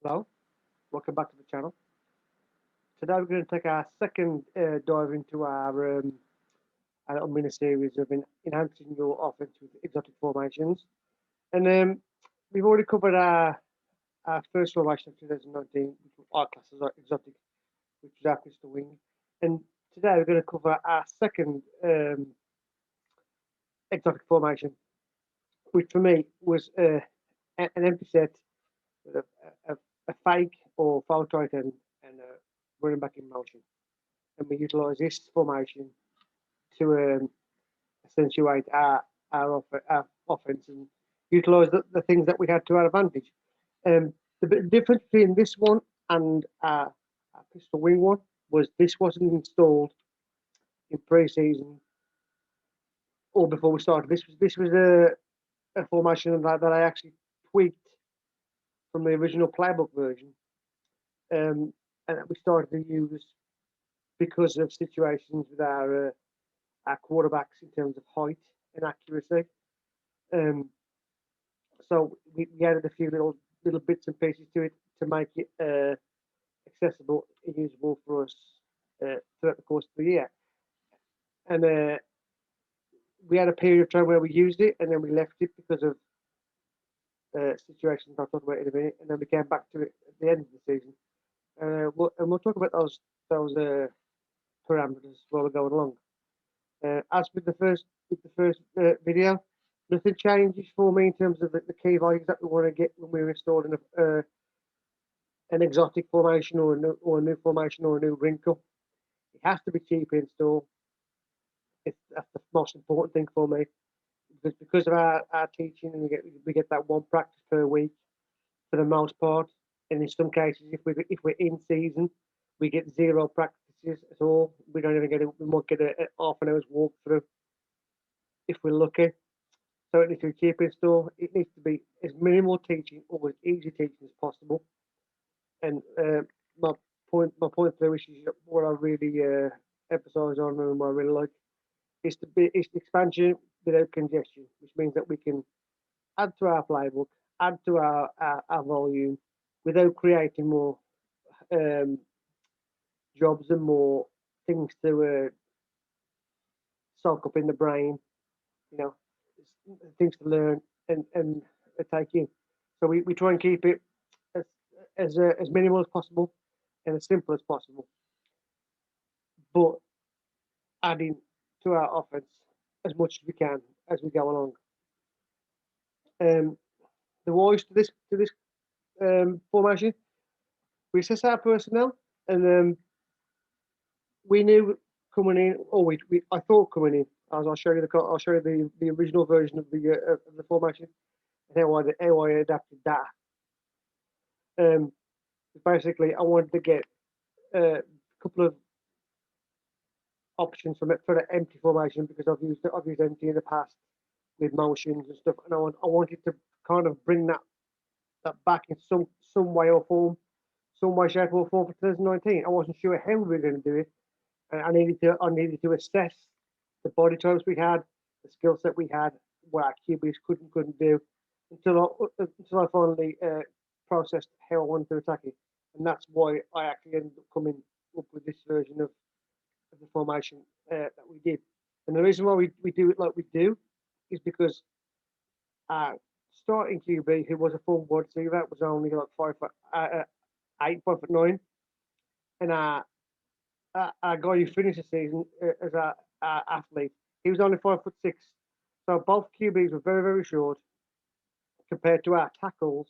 Hello, welcome back to the channel. Today we're going to take our second dive into our little mini series of enhancing your offense with exotic formations. And we've already covered our first formation of 2019, which our class as exotic, which is our pistol wing. And today we're going to cover our second exotic formation, which for me was an empty set with a fake or false right and running back in motion. And we utilise this formation to accentuate our offense and utilise the things that we had to our advantage. The difference between this one and our pistol wing one was this wasn't installed in pre-season or before we started. This was a formation that I actually tweaked from the original playbook version, and that we started to use because of situations with our quarterbacks in terms of height and accuracy. Um, so we added a few little bits and pieces to it to make it accessible and usable for us throughout the course of the year. And we had a period of time where we used it, and then we left it because of situations I'll talk about in a minute, and then we came back to it at the end of the season. And we'll talk about those parameters while we're going along. As with the first video, nothing changes for me in terms of the key values that we want to get when we're installing an exotic formation or a new formation or a new wrinkle. It has to be cheap in install. That's the most important thing for me because of our teaching, and we get that one practice per week for the most part. And in some cases, if we're in season, we get zero practices at all. We don't even we might get a half an hour's walkthrough if we're lucky. So it needs to be cheap in store. It needs to be as minimal teaching or as easy teaching as possible. And my my point there, which is what I really emphasise on and what I really like, is the expansion without congestion, which means that we can add to our playbook, add to our volume without creating more um, jobs and more things to soak up in the brain, you know, things to learn and take in. So we try and keep it as as minimal as possible and as simple as possible, but adding to our offense as much as we can as we go along. Um, the wise to this formation, we assess our personnel, and we knew coming in, or we I thought coming in, as I'll show you the original version of the formation and how I adapted that. Um, Basically, I wanted to get a couple of options for the empty formation because I've used empty in the past with motions and stuff, and I wanted to kind of bring that back in some way or form, some way, shape or form for 2019. I wasn't sure how we were going to do it, and I needed to assess the body types we had, the skill set we had, what our QBs couldn't do, until I finally processed how I wanted to attack it, and that's why I actually ended up coming up with this version of the formation that we did. And the reason why we do it like we do is because our starting QB, who was a full wide receiver, was only like 5 foot 8, 5'9", and our guy who finished the season as our athlete, he was only 5'6". So both QBs were very very short compared to our tackles.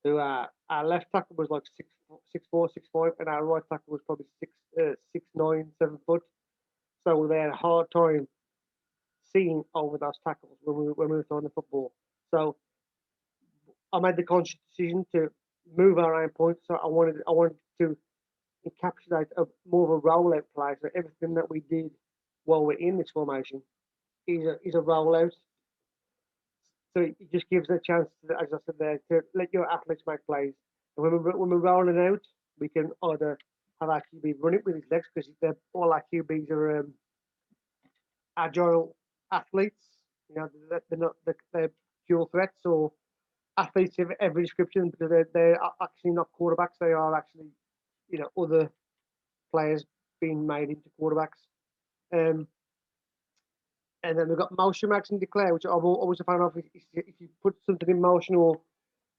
Who our left tackle was like 6'4", 6'5", and our right tackle was probably 6'9", 7 foot. So they had a hard time seeing over those tackles when we were throwing the football. So I made the conscious decision to move our aim point. So I wanted to encapsulate more of a rollout play. So everything that we did while we're in this formation is a rollout. So it just gives a chance, as I said there, to let your athletes make plays. And when we're rolling out, we can either have our QB run it with his legs because all our QBs are agile athletes. You know, they're not they're dual threats, or athletes of every description, because they're actually not quarterbacks. They are actually, other players being made into quarterbacks. And then we've got motion max and declare, which I've always found out if you put something in motion, or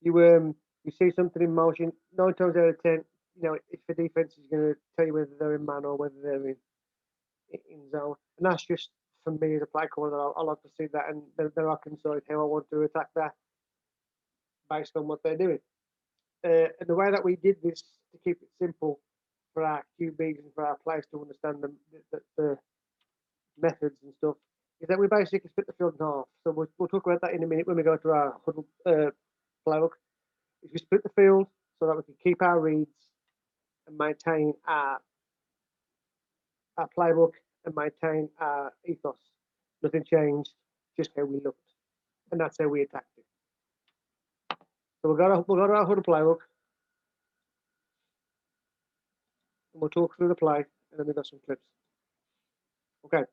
you see something in motion, 9 times out of 10, if the defense is going to tell you whether they're in man or whether they're in zone. And that's just for me as a play caller, that I like to see that, and then I can decide how I want to attack that based on what they're doing. And the way that we did this to keep it simple for our QBs and for our players to understand the methods and stuff is that we basically split the field in half. So we'll talk about that in a minute when we go to our huddle playbook. If we split the field so that we can keep our reads and maintain our playbook and maintain our ethos. Nothing changed, just how we looked, and that's how we attacked it. So we'll go to our huddle playbook, and we'll talk through the play, and then we've got some clips. Okay.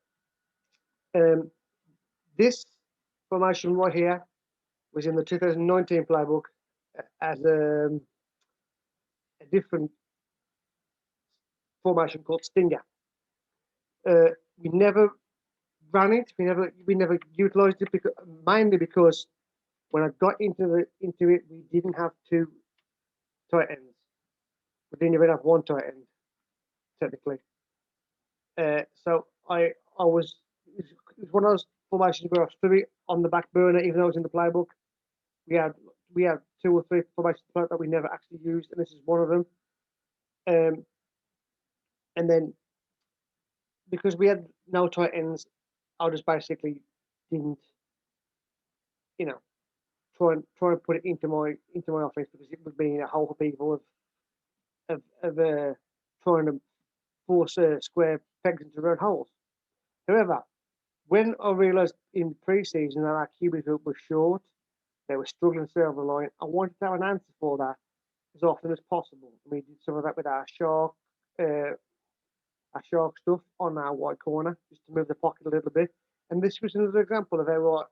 This formation right here was in the 2019 playbook as a different formation called Stinger. We never ran it. We never utilized it mainly because when I got into it, we didn't have 2 tight ends. We didn't even have 1 tight end technically. So it was one of those formations where I stood it on the back burner, even though it was in the playbook. We had 2 or 3 formations that we never actually used, and this is one of them. And then because we had no tight ends, I just basically didn't, try and put it into my offense, because it would be a whole people of trying to force square pegs into round holes. However, when I realised in pre-season that our QBs were short, they were struggling to stay on the line, I wanted to have an answer for that as often as possible. And we did some of that with our shark stuff on our wide corner, just to move the pocket a little bit. And this was another example of how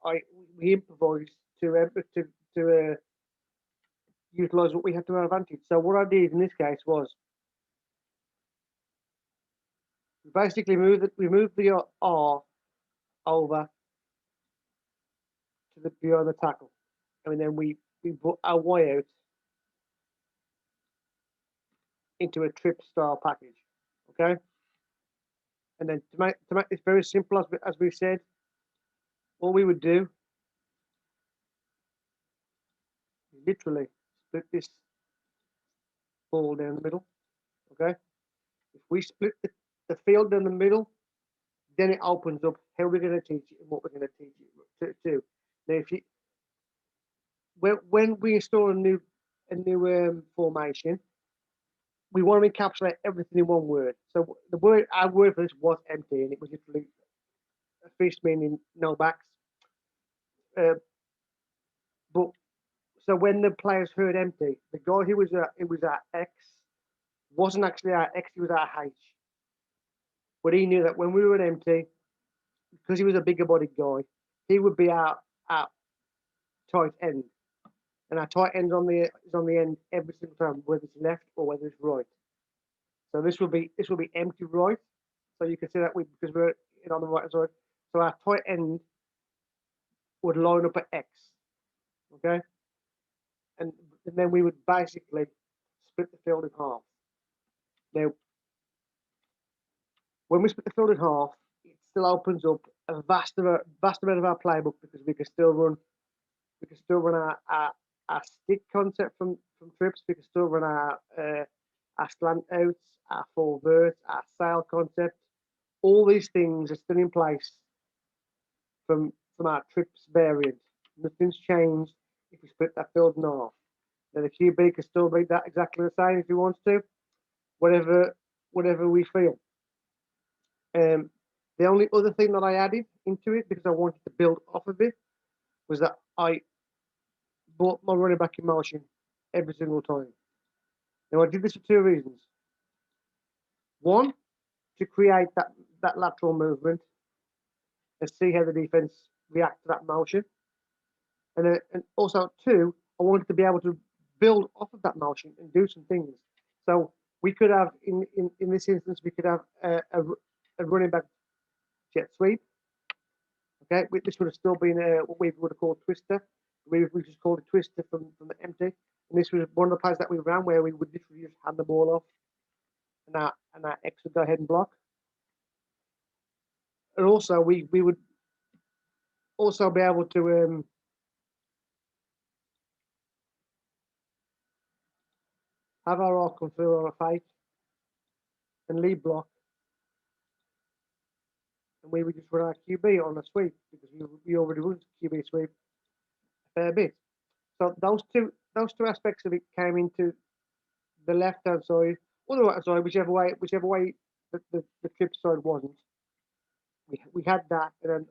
we improvised to utilise what we had to our advantage. So what I did in this case was we basically moved the R over to the behind the tackle, and then we put our Y out into a trip style package. Okay, and then to make this very simple, as we said, all we would do is literally split this ball down the middle. Okay, if we split the field down the middle, then it opens up how we're going to teach it and what we're going to teach it to. Now, when we install a new formation, we want to encapsulate everything in one word. So our word for this was empty, and it was literally a fish, meaning no backs. But so when the players heard empty, the guy who was our X wasn't actually our X, he was our H. But he knew that when we were empty, because he was a bigger bodied guy, he would be our tight end. And our tight end is on the end every single time, whether it's left or whether it's right. So this will be empty right. So you can see that because we're on the right side. So our tight end would line up at X. Okay? And then we would basically split the field in half. Now, when we split the field in half, it still opens up a vast amount of our playbook, because we can still run our stick concept from trips. We can still run our slant outs, our full verts, our sail concept. All these things are still in place from our trips variant. Nothing's changed if we split that field in half. Now the QB can still make that exactly the same if he wants to, whatever we feel. The only other thing that I added into it, because I wanted to build off of it, was that I brought my running back in motion every single time. Now I did this for 2 reasons. One, to create that lateral movement and see how the defense react to that motion, and also 2, I wanted to be able to build off of that motion and do some things. So we could have, in this instance, we could have a running back jet sweep. Okay, this would have still been what we would have called twister. We just called it twister from the empty. And this was one of the plays that we ran where we would literally just hand the ball off, and our X would go ahead and block. And also we would also be able to have our R come through on a fake and lead block, and we would just run our QB on a sweep because we already run QB sweep a fair bit. So those two aspects of it came into the left hand side or the right hand side, whichever way the trip side wasn't. We had that, and then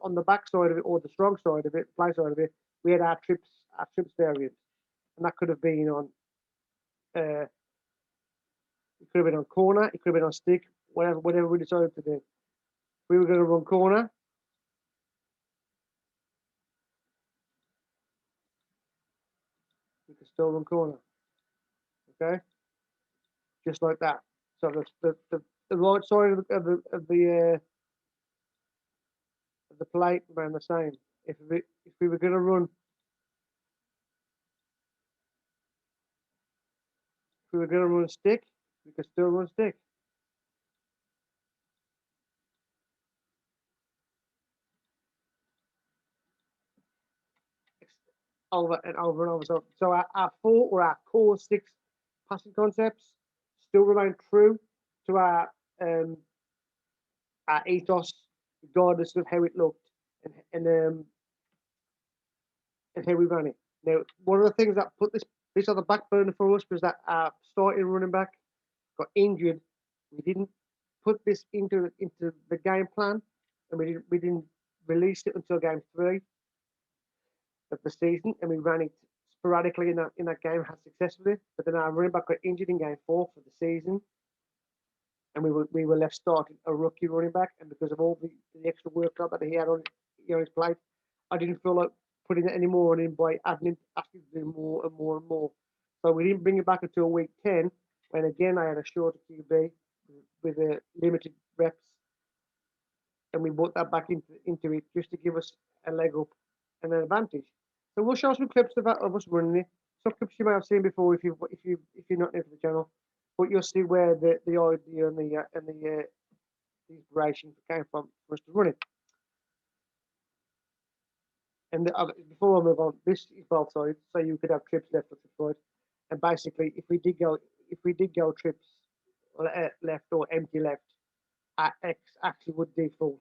on the back side of it or the strong side of it, play side of it, we had our trips variant, and that could have been on it could have been on corner, it could have been on stick, whatever we decided to do. We were going to run corner. We could still run corner. Okay, just like that. So the right side of the plate remained the same. If we were going to run, if we were going to run stick, we could still run stick. Over and over and over. So our four or our core six passing concepts still remain true to our ethos, regardless of how it looked and how we ran it. Now, one of the things that put this on the back burner for us was that our starting running back got injured. We didn't put this into the game plan, and we didn't release it until game 3 of the season, and we ran it sporadically in that game, had success with it. But then our running back got injured in game 4 for the season, and we were left starting a rookie running back. And because of all the extra workload that he had on his plate, I didn't feel like putting it any more on him by asking to do more and more and more. So we didn't bring it back until week 10, when again I had a shorter QB with a limited reps, and we brought that back into it just to give us a leg up and an advantage. So we'll show some clips of us running it. Some clips you might have seen before if you're not new to the channel, but you'll see where the idea and the inspiration came from for us to run it. And before I move on, this is both sides, so you could have trips left or trips right. And basically, if we did go trips left or empty left, our X actually would default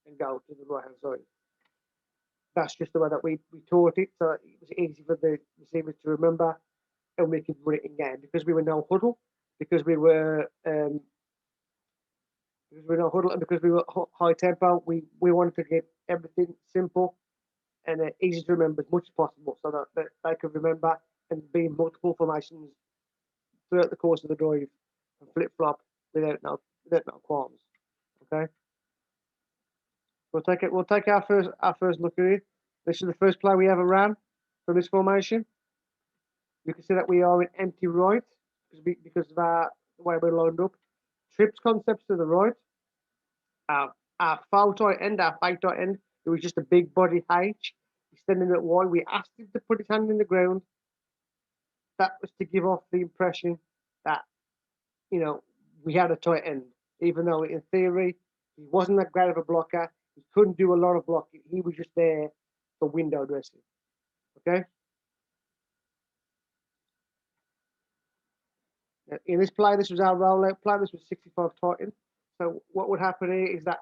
and go to the right hand side. That's just the way that we taught it, so it was easy for the receivers to remember, and we could run it in game because we were no huddle, because we were no huddle, and because we were high tempo. We wanted to get everything simple and easy to remember as much as possible, so that they could remember and be in multiple formations throughout the course of the drive and flip flop without no qualms. Okay. We'll take our first look at it. This is the first play we ever ran from this formation. You can see that we are in empty right because of the way we're lined up. Trips concepts to the right. Our foul tight end, our fake tight end, it was just a big body H extending it wide. We asked him to put his hand in the ground. That was to give off the impression that, we had a tight end, even though in theory he wasn't that great of a blocker. He couldn't do a lot of blocking. He was just there for window dressing. Okay. In this play, this was our rollout play. This was 65 Titan. So what would happen here is that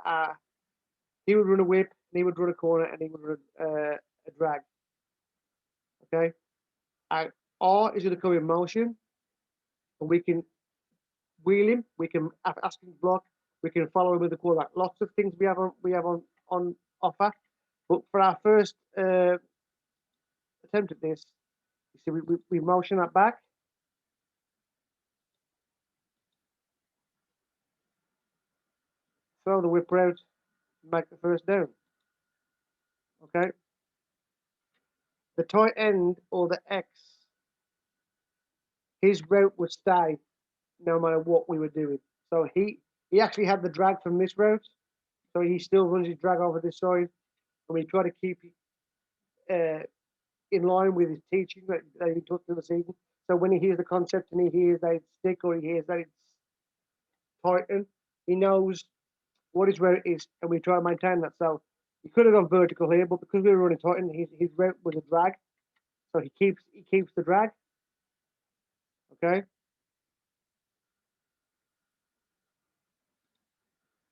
he would run a whip, and he would run a corner, and he would run a drag. Okay. R is going to come in motion, and we can wheel him. We can ask him to block. We can follow him with the quarterback. Lots of things we have on offer. But for our first attempt at this, you see, we motion that back. Throw the whip out, make the first down. Okay. the tight end or the X, his route would stay no matter what we were doing. So he actually had the drag from this route, so he still runs his drag over this side, and we try to keep in line with his teaching that he took through the season. So when he hears the concept and he hears that it's stick or he hears that it's tighten, he knows what his route is, and we try to maintain that. So he could have gone vertical here, but because we were running tighten, his route was a drag, so he keeps the drag. Okay.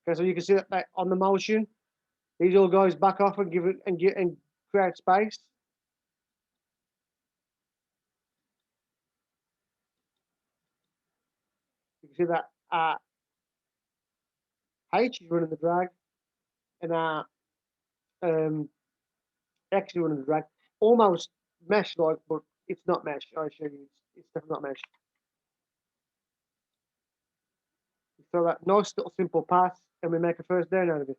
Okay, so you can see that on the motion, these all guys back off and give it and create space. You can see that H is running the drag and X is running the drag. Almost mesh like, but it's not mesh. I assure you, it's definitely not mesh. So that nice little simple pass, and we make a first down out of it.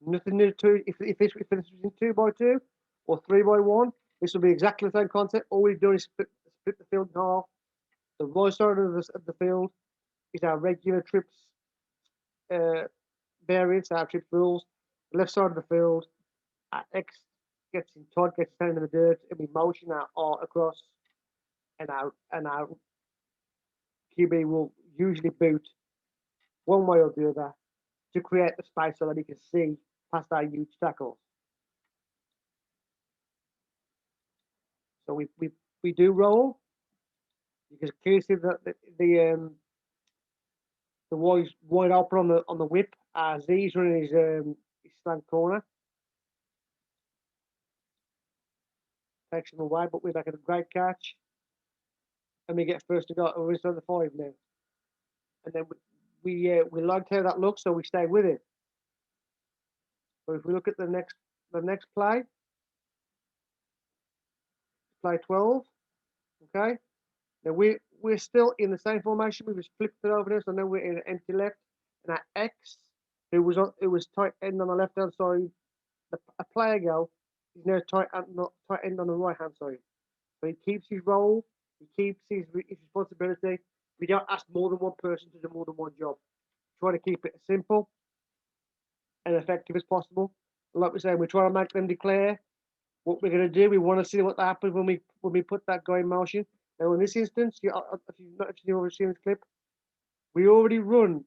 Nothing new to if this was in 2x2 or 3x1, this will be exactly the same concept. All we've done is split the field in half. The right side of the field is our regular trips variants, our trips rules. The left side of the field, our X gets in tight, gets down in the dirt, and we motion our R across, and our QB will usually boot one way or the other to create the space so that he can see past our huge tackles. So we do roll. You can clearly see that the wide open on the whip. Z's running his slant corner. Takes him away, but we're making a great catch. And we get first to go. We're on the 5 now. And then we liked how that looked, so we stayed with it. So if we look at the next play 12, okay. Now we're still in the same formation. We just flipped it over there, so now we're in an empty left. And our X, it was tight end on the left hand side. A player go is now tight end on the right hand side. So he keeps his role, he keeps his responsibility. We don't ask more than one person to do more than one job. Try to keep it as simple and effective as possible. And like we say, we try to make them declare what we're going to do. We want to see what happens when we put that guy in motion. Now, in this instance, if you've already seen this clip, we already run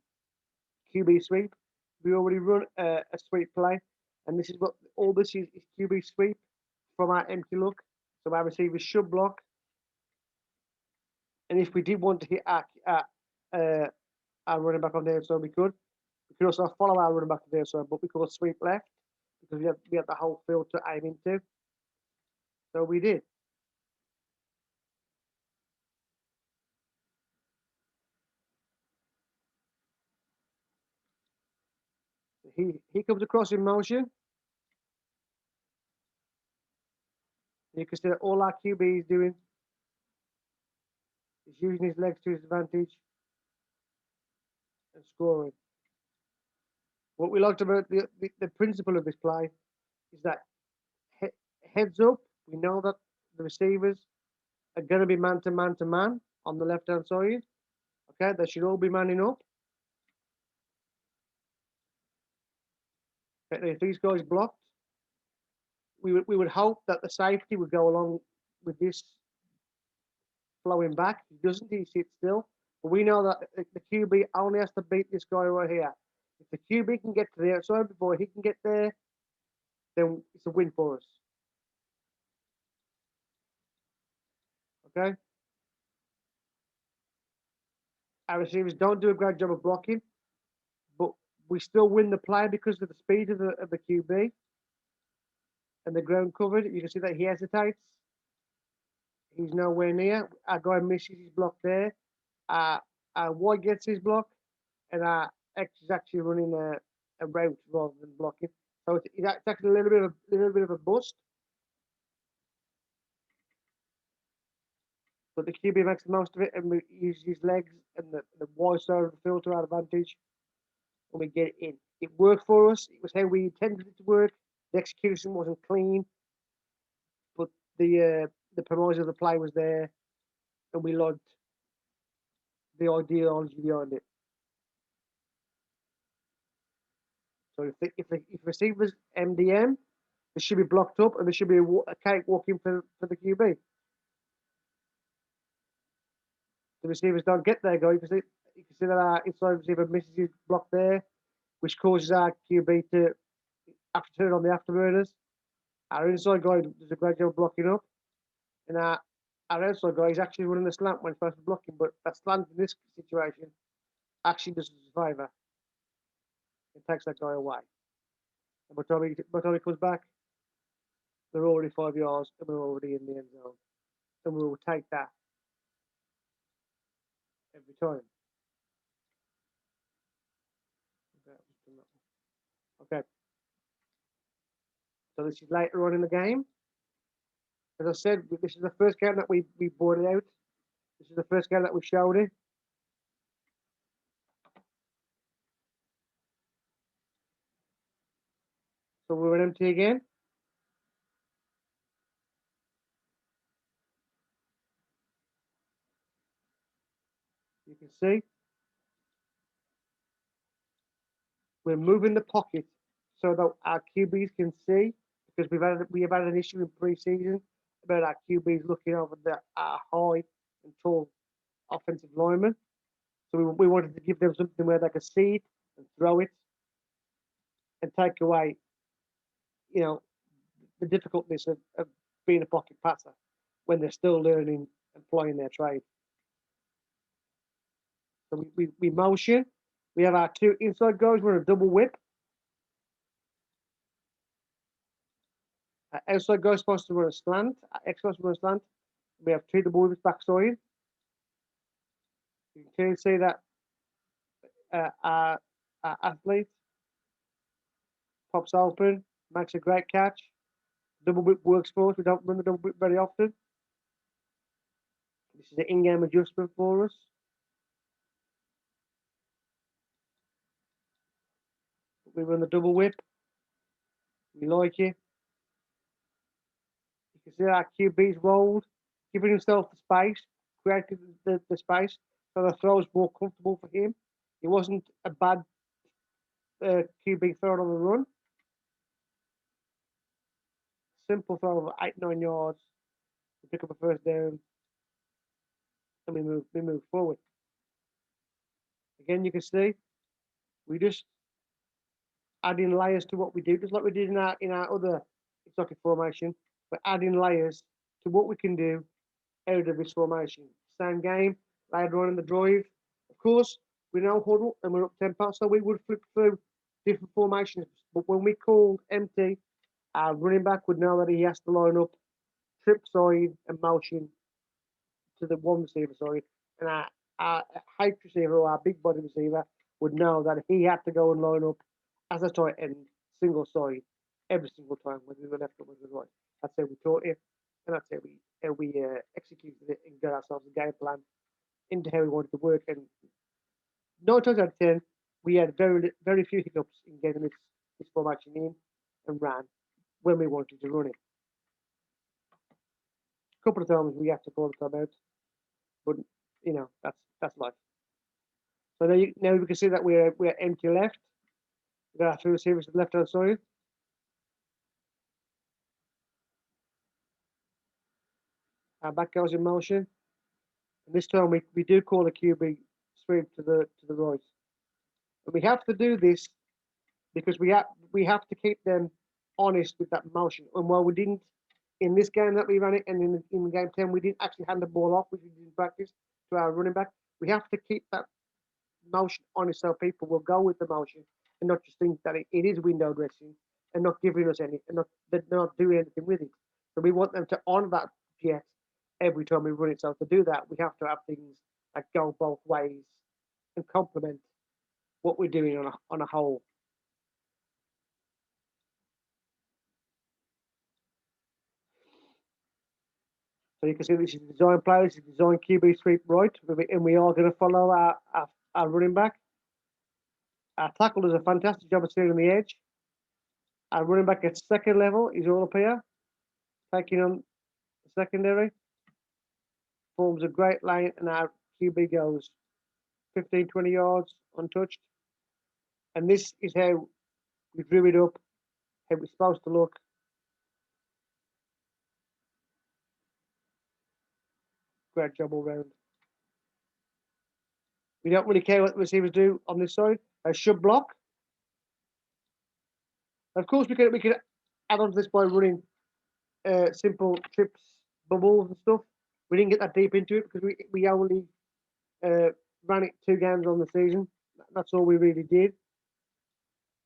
QB sweep. We already run a sweep play, and this is what all this is QB sweep from our empty look. So our receivers should block, and if we did want to hit our running back on the outside, we could. We could also follow our running back on the outside, but we could sweep left because we have the whole field to aim into. So we did. He comes across in motion. You can see that all our QB is doing is using his legs to his advantage and scoring. What we liked about the principle of this play is that heads up, we know that the receivers are going to be man to man on the left hand side. Okay, they should all be manning up. Okay, if these guys blocked, we would hope that the safety would go along with this flowing back. He doesn't, he sits still. But we know that the QB only has to beat this guy right here. If the QB can get to the outside before he can get there, then it's a win for us. Okay? Our receivers don't do a great job of blocking, but we still win the play because of the speed of the QB and the ground covered. You can see that he hesitates. He's nowhere near. Our guy misses his block there. Our Y gets his block, and our X is actually running a route rather than blocking. So it's actually a little bit of a bust. But the QB makes the most of it, and we use his legs and the wide side of the field to our advantage, and we get it in. It worked for us. It was how we intended it to work. The execution wasn't clean, the premise of the play was there, and we liked the ideology behind it. So if receivers MDM, they should be blocked up, and there should be a cakewalk in for the QB. The receivers don't get there, guys. You can see that our inside receiver misses his block there, which causes our QB to have to turn on the afterburners. Our inside guy does a great job blocking up, and our outside guy is actually running the slant when he's supposed to be blocking, but that slant in this situation actually does us a favour. It takes that guy away. And by the time he comes back, they're already 5 yards and we're already in the end zone. And we will take that every time. Okay. So this is later on in the game. As I said, this is the first game that we brought it out. This is the first game that we showed it. So we were empty again. You can see we're moving the pocket so that our QBs can see, because we have had an issue in pre-season about our QBs looking over our high and tall offensive linemen. So we wanted to give them something where they could see it and throw it and take away, the difficulties of being a pocket passer when they're still learning and playing their trade. So we motion. We have our two inside guys. We're a double whip. Our outside guys supposed to run a slant. Our X supposed to run a slant. We have two double whips backside. You can clearly see that our athlete pops open, makes a great catch. Double whip works for us. We don't run the double whip very often. This is an in-game adjustment for us. We run the double whip. We like it. You can see our QB's rolled, giving himself the space, creating the space, so the throw is more comfortable for him. It wasn't a bad QB throw on the run. Simple throw of 8-9 yards. We pick up a first down, and we move forward. Again, you can see we just adding layers to what we do, just like we did in our other exotic formation. We're adding layers to what we can do out of this formation. Same game, later on in the drive. Of course, we now huddle and we're up tempo, so we would flip through different formations. But when we called empty, our running back would know that he has to line up trip side and motion to the one receiver side, and our height receiver or our big body receiver would know that he had to go and line up as a tight end, single side, every single time, whether we were left or whether we were right. That's how we taught it, and that's how we executed it and got ourselves a game plan into how we wanted to work. And 9 times out of 10, we had very few hiccups in getting this formation in and ran when we wanted to run it. A couple of times we have to call the timeout, but that's life. So now we can see that we're empty left. We've got our two receivers to the left hand side. Our back goes in motion. And this time we do call a QB sweep to the right. And we have to do this because we have to keep them honest with that motion. And while we didn't in this game that we ran it, and in game 10 we didn't actually hand the ball off, which we did in practice, to our running back. We have to keep that motion honest so people will go with the motion and not just think that it is window dressing and not giving us any, and not doing anything with it. So we want them to honor that jet every time we run it. So to do that, we have to have things that go both ways and complement what we're doing on a whole. So you can see this is design play, this is design QB sweep right, and we are going to follow our running back. Our tackle does a fantastic job of steering the edge. Our running back at second level is all up here, taking on secondary, forms a great lane, and our QB goes 15, 20 yards untouched. And this is how we drew it up, how it's supposed to look. Great job all round. We don't really care what the receivers do on this side. They should block. Of course, we could add on to this by running simple trips, bubbles, and stuff. We didn't get that deep into it because we only ran it 2 games on the season. That's all we really did.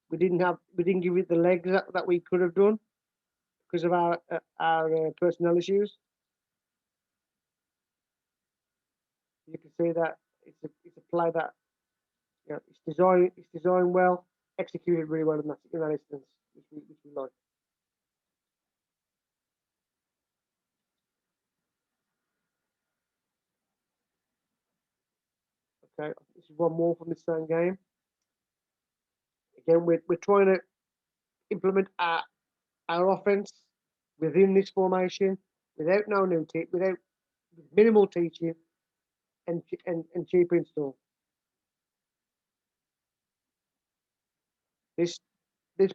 We didn't give it the legs that we could have done because of our personnel issues. You can see that it's a play that it's designed well, executed really well in that instance, which we like. Okay, this is one more from the same game. Again, we're trying to implement our offense within this formation without without minimal teaching and cheap install. This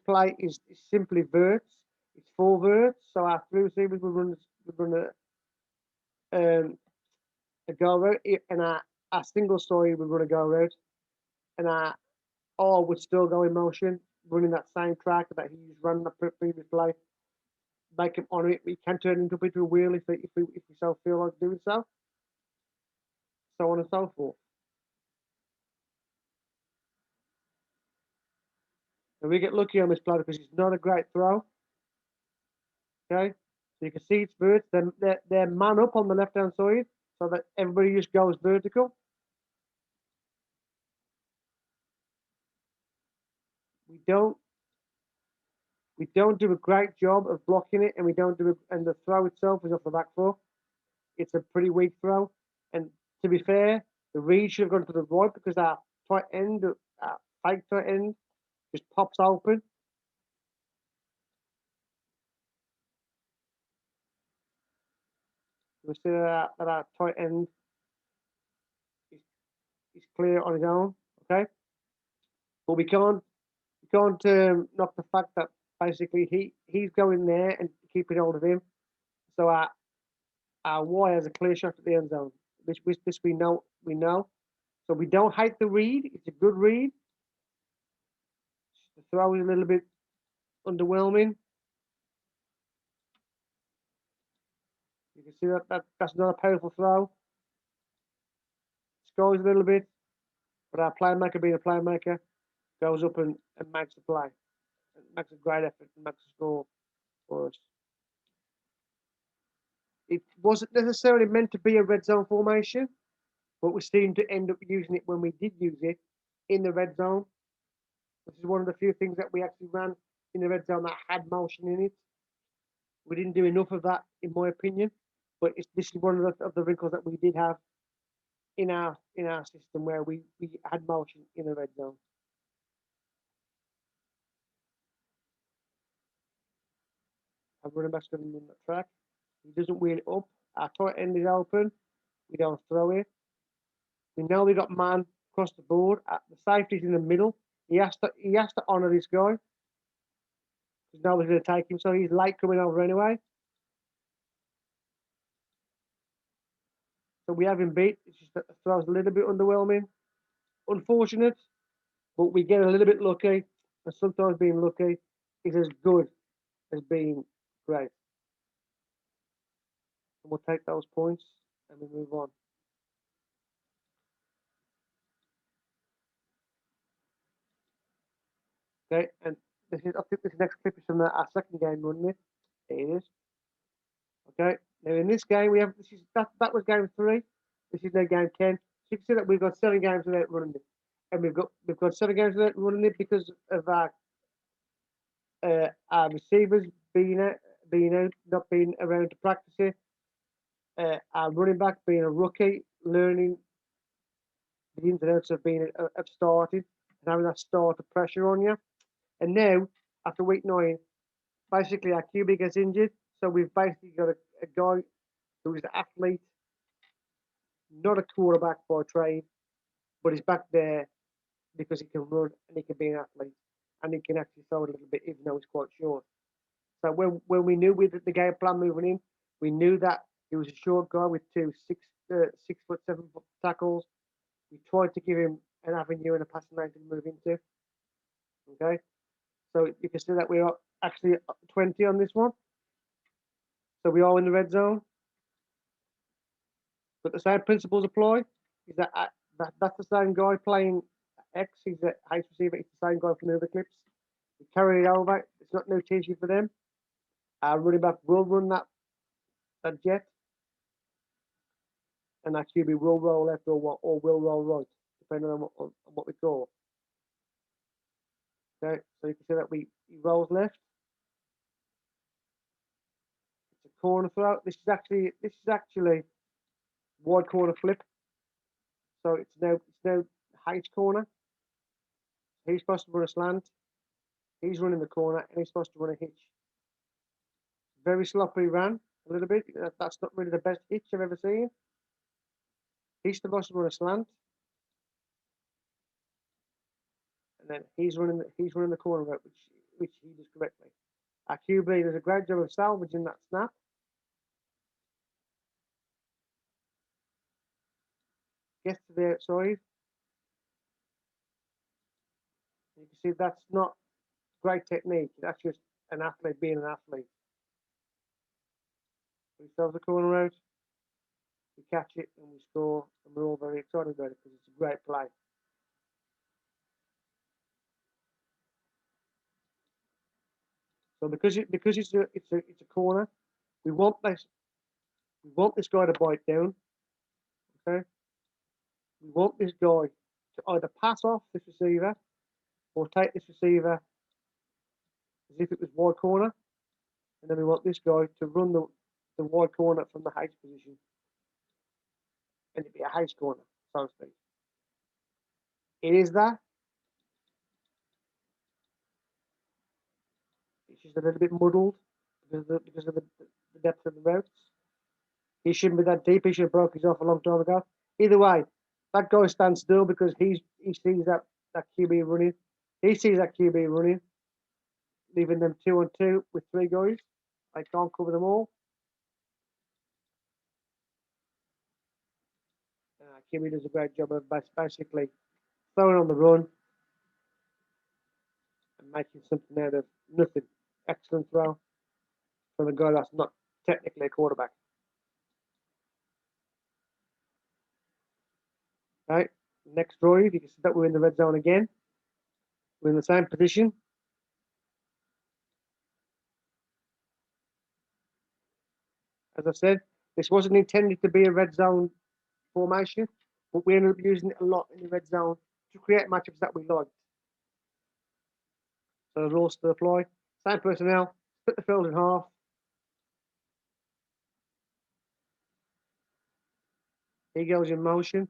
play is simply verts. It's 4 verts, so our 3 receivers will run a go route, and our single story would run a go route, and our R would still go in motion, running that same track that he's run the previous play. Make him on it. We can turn into a wheel if we so feel like doing so. So on and so forth. And we get lucky on this play because it's not a great throw. Okay, so you can see it's verts. They're man up on the left hand side, so that everybody just goes vertical. We don't do a great job of blocking it, and and the throw itself is off the back foot. It's a pretty weak throw, and to be fair, the read should have gone to the right because our tight end, our fake tight end, just pops open. We see that our tight end is clear on his own, okay? But we can't knock the fact that basically he's going there and keeping hold of him. So our Y has a clear shot at the end zone. This we know. So we don't hate the read. It's a good read. The throw is a little bit underwhelming. You can see that's not a powerful throw. Scores a little bit, but our playmaker, being a playmaker, goes up and makes the play. And makes a great effort and makes a score for us. It wasn't necessarily meant to be a red zone formation, but we seemed to end up using it when we did use it in the red zone. This is one of the few things that we actually ran in the red zone that had motion in it. We didn't do enough of that, in my opinion, but this is one of the wrinkles that we did have in our system where we had motion in the red zone. Our running back's going to run that track. He doesn't wheel it up. Our tight end is open. We don't throw it. We know we got man across the board. The safety's in the middle. He has to honour this guy because nobody's going to take him. So he's late coming over anyway. So we have him beat. It's just that the throw's a little bit underwhelming. Unfortunate, but we get a little bit lucky. And sometimes being lucky is as good as being great. And we'll take those points and we move on. Okay, and I think this next clip is from our second game, wasn't it? It is. Okay, now in this game that was game 3. This is now game 10. So you can see that we've got 7 games without running it, and we've got 7 games without running it because of our receivers being out, not being around to practice it. Our running back being a rookie, learning the ins and outs of being of starting and having that starter pressure on you. And now, after week 9, basically our QB gets injured, so we've basically got a guy who is an athlete, not a quarterback by trade, but he's back there because he can run and he can be an athlete and he can actually throw it a little bit even though he's quite short. So when we knew with the game plan moving in, we knew that he was a short guy with two 6'7" tackles. We tried to give him an avenue and a passing lane to move into. Okay, so you can see that we are actually 20 on this one. So we are in the red zone. But the same principles apply. Is that's the same guy playing X. He's a H receiver. It's the same guy from the other clips. We carry it over. It's not no issue for them. Our running back will run that jet, and our QB will roll left or will roll right, depending on what we call. Okay, so you can see that he rolls left. It's a corner throw. This is actually wide corner flip. So it's now H corner. He's supposed to run a slant. He's running the corner, and he's supposed to run a hitch. Very sloppy run, a little bit. That's not really the best hitch I've ever seen. He's supposed to run a slant, and then he's running the corner route, which he does correctly. Our QB does a great job of salvaging that snap. Gets to the outside. You can see that's not great technique. That's just an athlete being an athlete. We solve the corner route, we catch it, and we score, and we're all very excited about it because it's a great play. So because it's a corner, we want this guy to bite down. Okay, we want this guy to either pass off this receiver or take this receiver as if it was wide corner, and then we want this guy to run the wide corner from the H position, and it'd be a H corner, so to speak. It is that. It's just a little bit muddled because of the depth of the routes. He shouldn't be that deep. He should have broke his off a long time ago. Either way, that guy stands still because he sees that QB running. He sees that QB running, leaving them 2-on-2 with three guys. I can't cover them all. QB does a great job of basically throwing on the run and making something out of nothing. Excellent throw from a guy that's not technically a quarterback. Right, next drive, you can see that we're in the red zone again. We're in the same position. As I said, this wasn't intended to be a red zone formation, but we ended up using it a lot in the red zone to create matchups that we liked. So the rules still apply. Same personnel, split the field in half. He goes in motion.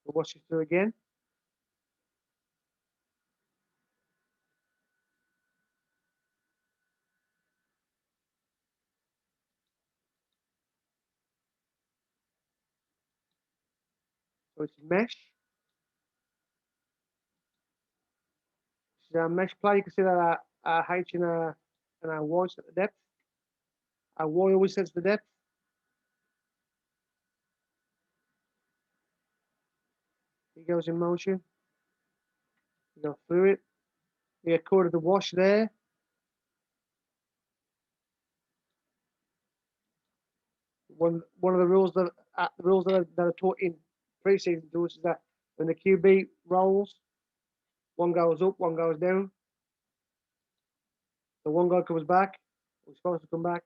We'll watch it through again. So it's mesh. This is our mesh play. You can see that our H and our Y at the depth. Our Y always sets the depth. He goes in motion. We go through it. We get caught at the wash there. One of the rules that are taught in preseason tools is that when the QB rolls, one goes up, one goes down. So one guy comes back, he's supposed to come back.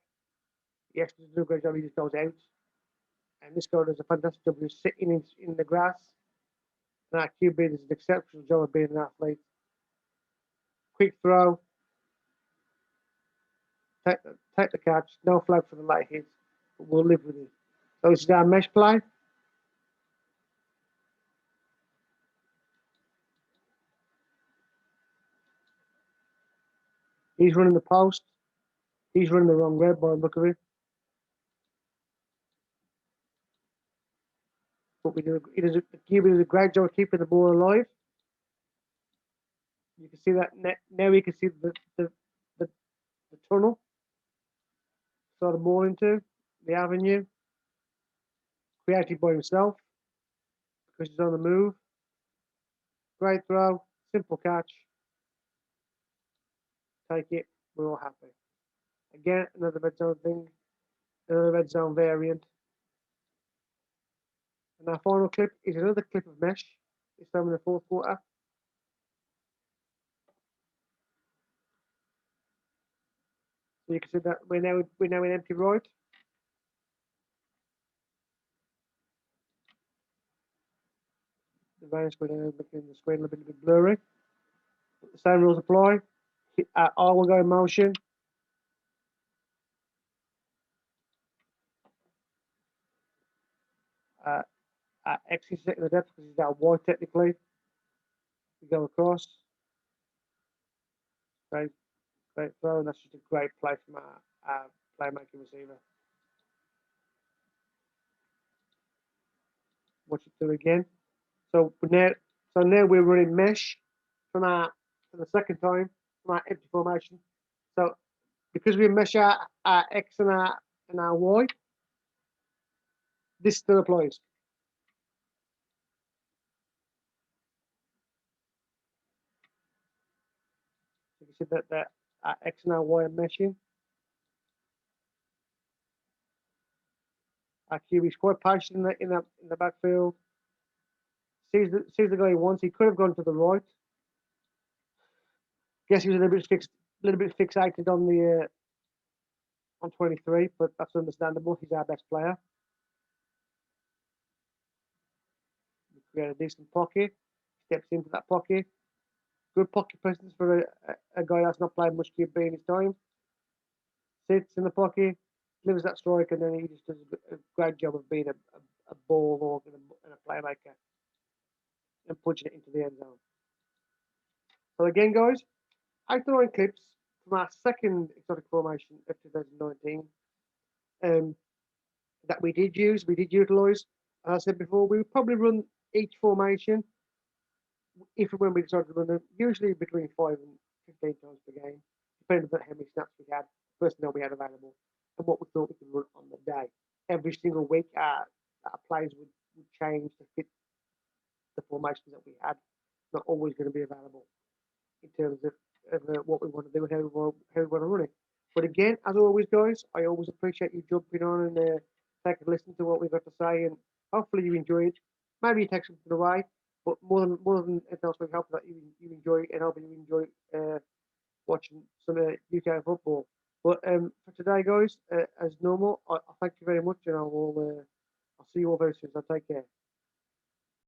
He actually does a great job, he just goes out. And this guy does a fantastic job of sitting in the grass. And that QB does an exceptional job of being an athlete. Quick throw, take the catch, no flag for the late hit, but we'll live with it. So this is our mesh play. He's running the post. He's running the wrong way by the look of it. But the keeper does a great job of keeping the ball alive. You can see that now. You can see the, the tunnel. Saw the ball into the avenue. Created by himself because he's on the move. Great throw. Simple catch. Take it. We're all happy. Again, another red zone thing. Another red zone variant. And our final clip is another clip of mesh. This time in the fourth quarter. So you can see that we're now in empty right. The variance going to making the screen a little bit blurry. But the same rules apply. I will go in motion. X is setting the depth because he's out wide technically. We go across. Great throw, and that's just a great play from our playmaking receiver. Watch it do again. So now we're running mesh for the second time from our empty formation. So because we mesh our X and our Y, this still applies. So you see that our X and our Y are meshing. Our QB is quite patient in the backfield. Sees the guy he wants. He could have gone to the right. Guess he was a little bit fixated on the on 23, but that's understandable. He's our best player. We create a decent pocket. Steps into that pocket. Good pocket presence for a guy that's not played much QB in his time. Sits in the pocket, delivers that strike, and then he just does a great job of being a ball hawk and a playmaker and punching it into the end zone. So again, guys, 8 to 9 clips from our second exotic formation of 2019 that we did use, we did utilize. As I said before, we would probably run each formation if and when we decided to run them, usually between 5 and 15 times per game, depending on how many snaps we had, personnel we had available, and what we thought we could run on the day. Every single week, our players would change to fit the formations that we had. Not always going to be available in terms of what we want to do and how we want to run it. But again, as always, guys, I always appreciate you jumping on and taking a listen to what we've got to say, and hopefully you enjoy it. Maybe you take something away, but more than anything else, we hope that you enjoy it, and hopefully you enjoy watching some UK football. But for today, guys, as normal, I thank you very much, and I'll see you all very soon. So take care.